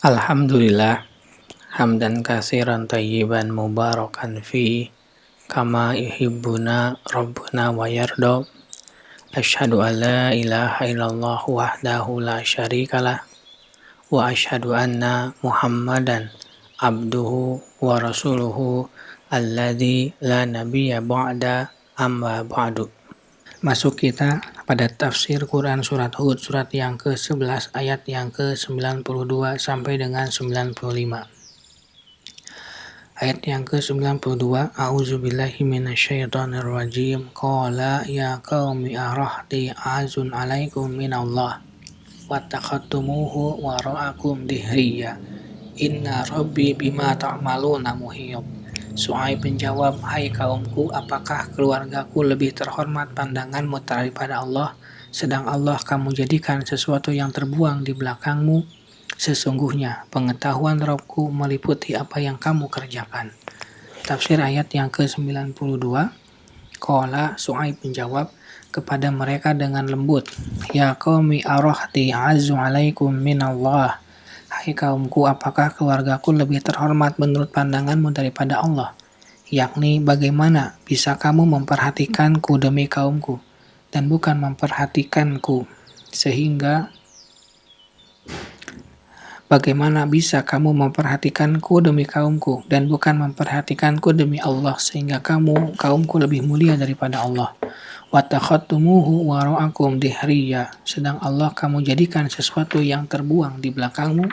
Alhamdulillah, hamdan katsiran tayyiban mubarakan fi, kama yuhibbuna rabbuna wa yarda. Asyhadu an la ilaha illallah wahdahu la syarikalah, wa asyhadu anna Muhammadan abduhu wa rasuluhu alladzi la nabiyya ba'da, amma ba'du. Masuk kita pada tafsir Quran surat Hud, surat yang ke-11 ayat yang ke-92 sampai dengan 95. Ayat yang ke-92, A'udzubillahi minasyaitonirrajim. Qala ya qaumi arahti azun alaikum minallah wattakhadtumuhu wara'akum dihriya. Inna rabbi bima ta'maluna muhiyab. Su'aib menjawab, hai kaumku, apakah keluargaku lebih terhormat pandanganmu daripada Allah, sedang Allah kamu jadikan sesuatu yang terbuang di belakangmu? Sesungguhnya pengetahuan Rabbku meliputi apa yang kamu kerjakan. Tafsir ayat yang ke-92. Qala, Su'aib menjawab kepada mereka dengan lembut, ya qaumi arahti azu alaikum minallah. Hai kaumku, apakah keluargaku lebih terhormat menurut pandanganmu daripada Allah? Yakni bagaimana bisa kamu memperhatikanku demi kaumku dan bukan memperhatikanku, sehingga bagaimana bisa kamu memperhatikanku demi kaumku dan bukan memperhatikanku demi Allah, sehingga kaumku lebih mulia daripada Allah. Wattakhadtumuhu wara'akum dihriya, sedang Allah kamu jadikan sesuatu yang terbuang di belakangmu,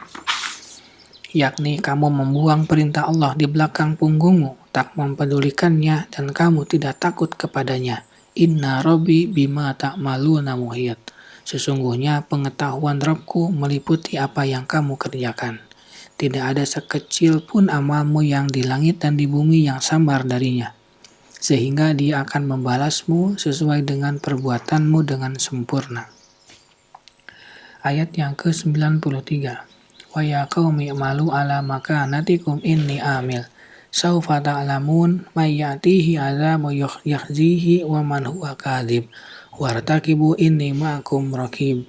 yakni kamu membuang perintah Allah di belakang punggungmu, tak mempedulikannya dan kamu tidak takut kepadanya. Inna rabbi bima ta'maluna muhiyat. Sesungguhnya pengetahuan Rabbku meliputi apa yang kamu kerjakan. Tidak ada sekecil pun amalmu yang di langit dan di bumi yang samar darinya, sehingga Dia akan membalasmu sesuai dengan perbuatanmu dengan sempurna. Ayat yang ke-93. Wa ya qaumi i'malu ala makanatikum inni amil. Saufa ta'lamun may ya'tihi 'adzabu yakhzihi wa man huwa kadzib. Wartaqibu inni ma'akum raqib.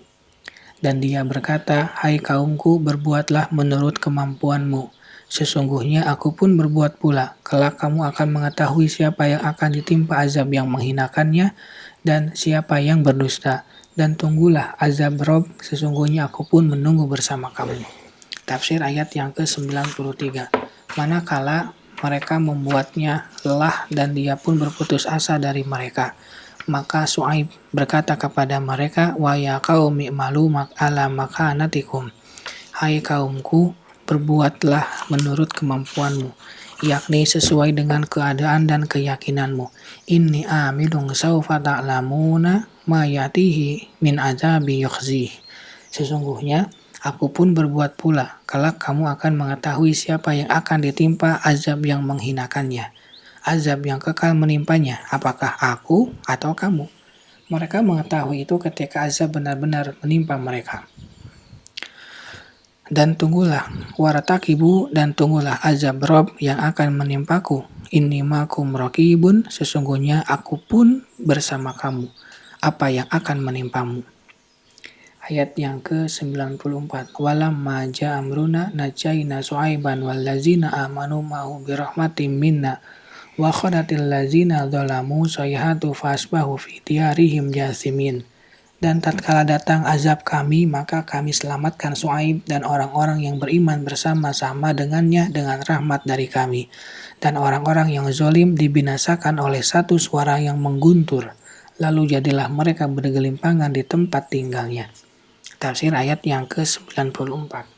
Dan dia berkata, hai kaumku, berbuatlah menurut kemampuanmu. Sesungguhnya aku pun berbuat pula. Kelak kamu akan mengetahui siapa yang akan ditimpa azab yang menghinakannya dan siapa yang berdusta. Dan tunggulah azab Rob, sesungguhnya aku pun menunggu bersama kamu. Tafsir ayat yang ke-93. Manakala mereka membuatnya lelah dan dia pun berputus asa dari mereka, maka Su'aib berkata kepada mereka, wa ya qaumi i'malu ala makanatikum. Hai kaumku, berbuatlah menurut kemampuanmu, yakni sesuai dengan keadaan dan keyakinanmu. Inni amilun saufa ta'lamuna ma yatihi min azabi yukhzih. Sesungguhnya aku pun berbuat pula, kelak kamu akan mengetahui siapa yang akan ditimpa azab yang menghinakannya. Azab yang kekal menimpanya, apakah aku atau kamu? Mereka mengetahui itu ketika azab benar-benar menimpa mereka. Dan tunggulah, wartaqibu, dan tunggulah azab Rob yang akan menimpaku. Inni ma'akum raqibun, sesungguhnya aku pun bersama kamu. Apa yang akan menimpamu? Ayat yang ke-94. Walamma ja'a amruna najjayna Su'aiban wallazina amanu ma'hu birahmatin minna wa khadatil lazina dzalamu sayhatu fasbahu fi diyarihim jasimin. Dan tatkala datang azab kami, maka kami selamatkan Su'aib dan orang-orang yang beriman bersama-sama dengannya dengan rahmat dari kami. Dan orang-orang yang zalim dibinasakan oleh satu suara yang mengguntur. Lalu jadilah mereka bergelimpangan di tempat tinggalnya. Tafsir ayat yang ke-94.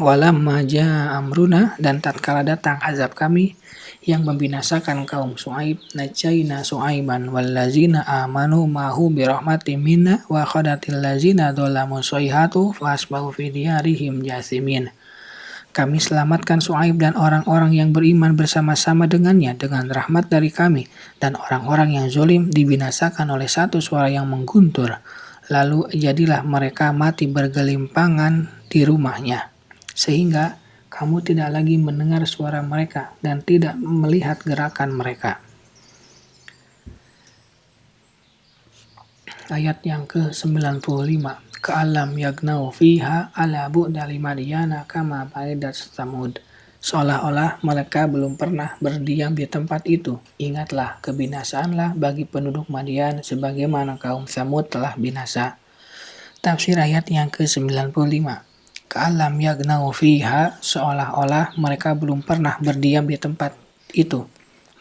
Walamma ja'a amruna, dan tatkala datang azab kami yang membinasakan kaum Su'aib, najjayna Su'aiban wallazina amanu ma'hu birahmatin minna wa khadatil lazina dzalamu sayhatu fasbahu fi diyarihim jasimin. Kami selamatkan Su'aib dan orang-orang yang beriman bersama-sama dengannya dengan rahmat dari kami, dan orang-orang yang zalim dibinasakan oleh satu suara yang mengguntur. Lalu jadilah mereka mati bergelimpangan di rumahnya, sehingga kamu tidak lagi mendengar suara mereka dan tidak melihat gerakan mereka. Ayat yang ke-95. Ka'alam yagnau fiha ala bu'dali Madyana kama ba'idat Samud. Seolah-olah mereka belum pernah berdiam di tempat itu. Ingatlah, kebinasaanlah bagi penduduk Madian sebagaimana kaum Samud telah binasa. Tafsir ayat yang ke-95. Ka'alam yagnau fiha, seolah-olah mereka belum pernah berdiam di tempat itu.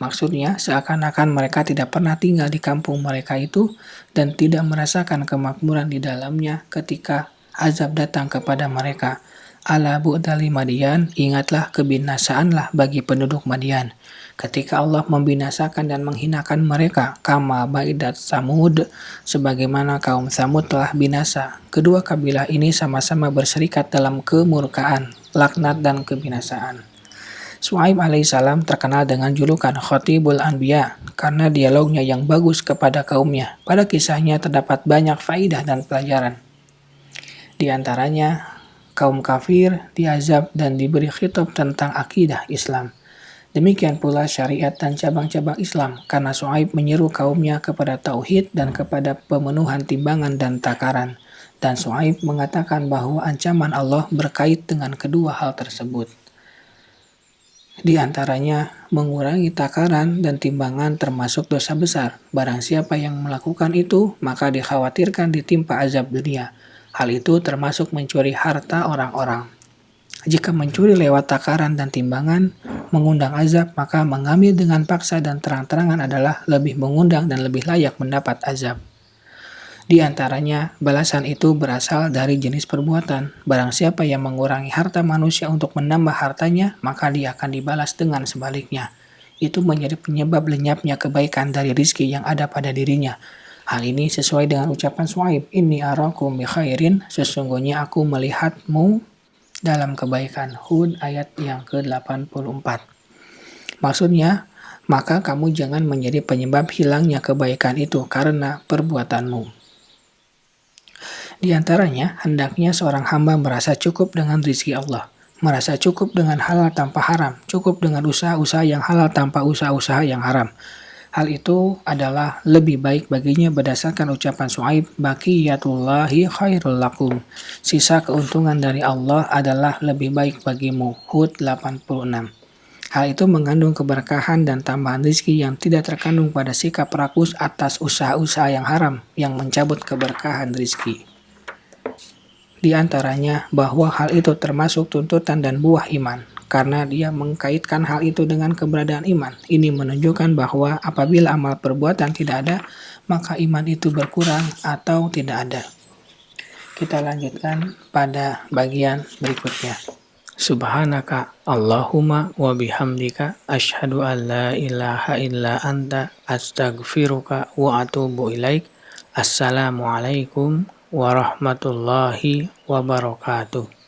Maksudnya, seakan-akan mereka tidak pernah tinggal di kampung mereka itu dan tidak merasakan kemakmuran di dalamnya ketika azab datang kepada mereka. Ala bu'dali Madian, ingatlah kebinasaanlah bagi penduduk Madian. Ketika Allah membinasakan dan menghinakan mereka, kama ba'idat Samud, sebagaimana kaum Samud telah binasa. Kedua kabilah ini sama-sama berserikat dalam kemurkaan, laknat dan kebinasaan. Syuaib alaihissalam terkenal dengan julukan Khatibul Anbiya karena dialognya yang bagus kepada kaumnya. Pada kisahnya terdapat banyak faidah dan pelajaran. Di antaranya, kaum kafir diazab dan diberi khitab tentang akidah Islam. Demikian pula syariat dan cabang-cabang Islam, karena Syuaib menyeru kaumnya kepada tauhid dan kepada pemenuhan timbangan dan takaran. Dan Syuaib mengatakan bahwa ancaman Allah berkait dengan kedua hal tersebut. Di antaranya, mengurangi takaran dan timbangan termasuk dosa besar. Barang siapa yang melakukan itu, maka dikhawatirkan ditimpa azab dunia. Hal itu termasuk mencuri harta orang-orang. Jika mencuri lewat takaran dan timbangan mengundang azab, maka mengambil dengan paksa dan terang-terangan adalah lebih mengundang dan lebih layak mendapat azab. Di antaranya, balasan itu berasal dari jenis perbuatan. Barang siapa yang mengurangi harta manusia untuk menambah hartanya, maka dia akan dibalas dengan sebaliknya. Itu menjadi penyebab lenyapnya kebaikan dari rizki yang ada pada dirinya. Hal ini sesuai dengan ucapan Syuaib, Inni arakum bi khairin, sesungguhnya aku melihatmu dalam kebaikan. Hud ayat yang ke-84. Maksudnya, maka kamu jangan menjadi penyebab hilangnya kebaikan itu karena perbuatanmu. Di antaranya, hendaknya seorang hamba merasa cukup dengan rizki Allah, merasa cukup dengan halal tanpa haram, cukup dengan usaha-usaha yang halal tanpa usaha-usaha yang haram. Hal itu adalah lebih baik baginya berdasarkan ucapan Syuaib, Baqiyatullahi khairul lakum. Sisa keuntungan dari Allah adalah lebih baik bagimu. Hud 86. Hal itu mengandung keberkahan dan tambahan rizki yang tidak terkandung pada sikap rakus atas usaha-usaha yang haram yang mencabut keberkahan rizki. Di antaranya bahwa hal itu termasuk tuntutan dan buah iman, karena dia mengkaitkan hal itu dengan keberadaan iman. Ini menunjukkan bahwa apabila amal perbuatan tidak ada, maka iman itu berkurang atau tidak ada. Kita lanjutkan pada bagian berikutnya. Subhanaka Allahumma wa bihamdika asyhadu an la ilaha illa anta astaghfiruka wa atubu ilaik. Assalamualaikum warahmatullahi wabarakatuh.